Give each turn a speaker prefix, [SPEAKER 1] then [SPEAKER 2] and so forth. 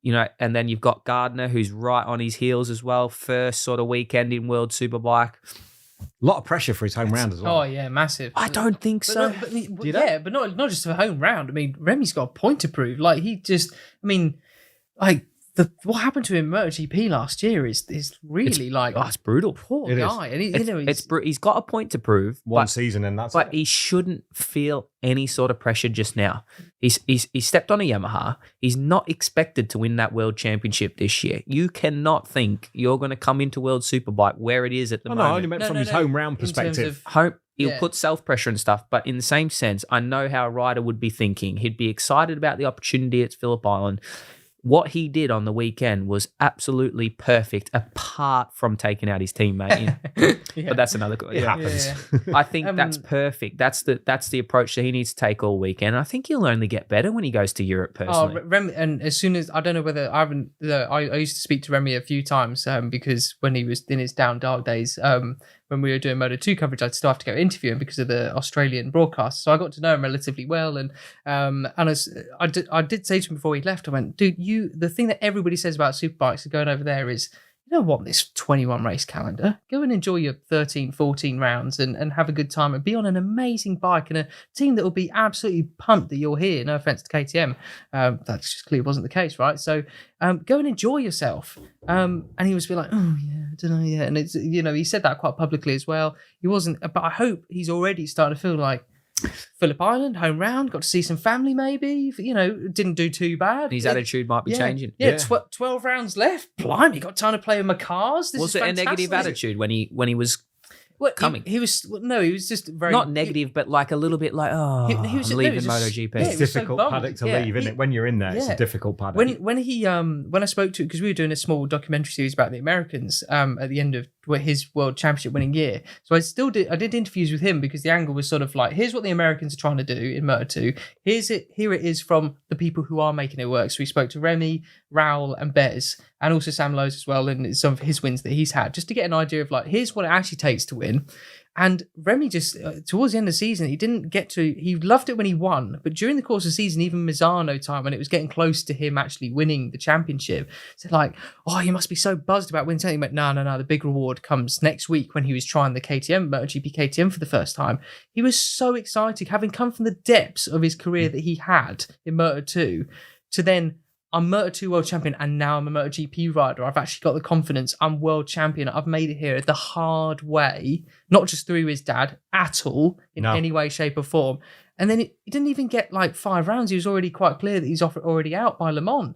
[SPEAKER 1] and then you've got Gardner, who's right on his heels as well. First sort of weekend in World Superbike.
[SPEAKER 2] A lot of pressure for his home round as well.
[SPEAKER 3] Oh yeah, massive.
[SPEAKER 1] I don't think so.
[SPEAKER 3] But not just for home round. I mean, Remy's got a point to prove. Like what happened to him in MotoGP last year is really
[SPEAKER 1] it's brutal.
[SPEAKER 3] Poor guy. And
[SPEAKER 1] he's got a point to prove.
[SPEAKER 2] One season and that's
[SPEAKER 1] But he shouldn't feel any sort of pressure just now. He's stepped on a Yamaha. He's not expected to win that World Championship this year. You cannot think you're going to come into World Superbike where it is at the moment.
[SPEAKER 2] No, I only meant from his home round perspective.
[SPEAKER 1] He'll put self-pressure and stuff, but in the same sense, I know how a rider would be thinking. He'd be excited about the opportunity at Phillip Island. What he did on the weekend was absolutely perfect, apart from taking out his teammate. But that's another good.
[SPEAKER 2] It happens.
[SPEAKER 1] Yeah. I think that's perfect. That's the approach that he needs to take all weekend. I think he'll only get better when he goes to Europe. Personally,
[SPEAKER 3] Remy, and as soon as I don't know whether I haven't. I used to speak to Remy a few times because when he was in his down dark days. When we were doing Moto2 coverage, I'd still have to go interview him because of the Australian broadcast. So I got to know him relatively well. And I did say to him before he left, I went, dude, the thing that everybody says about superbikes going over there is, you don't want this 21 race calendar. Go and enjoy your 13, 14 rounds and have a good time and be on an amazing bike and a team that will be absolutely pumped that you're here. No offense to KTM. That just clearly wasn't the case, right? So go and enjoy yourself. And he was like, oh yeah, I don't know yet. And it's, he said that quite publicly as well. He wasn't, but I hope he's already starting to feel like, Phillip Island, home round, got to see some family maybe, didn't do too bad.
[SPEAKER 1] His attitude might be changing.
[SPEAKER 3] Yeah, 12 rounds left. Blimey, got time to play with my cars.
[SPEAKER 1] Was it a negative attitude when he was coming?
[SPEAKER 3] He was just very...
[SPEAKER 1] Not negative, but like a little bit like, I'm leaving MotoGP.
[SPEAKER 2] It's a difficult paddock to leave, isn't it? When you're in there, it's a difficult paddock.
[SPEAKER 3] When I spoke to, because we were doing a small documentary series about the Americans at the end of his World Championship winning year. So I did interviews with him because the angle was sort of like, here's what the Americans are trying to do in Moto2. Here it is from the people who are making it work. So we spoke to Remy, Raul and Bez, and also Sam Lowe's as well, and some of his wins that he's had, just to get an idea of like, here's what it actually takes to win. And Remy just, towards the end of the season, he loved it when he won, but during the course of the season, even Misano time, when it was getting close to him actually winning the championship, said like, oh, you must be so buzzed about winning something. He went, no, the big reward comes next week when he was trying the MotoGP KTM for the first time. He was so excited, having come from the depths of his career that he had in Moto2, to then, I'm Moto2 World Champion and now I'm a MotoGP rider. I've actually got the confidence. I'm World Champion. I've made it here the hard way, not just through his dad at all, in any way, shape or form. And then he didn't even get like 5 rounds. He was already quite clear that he's already out by Le Mans.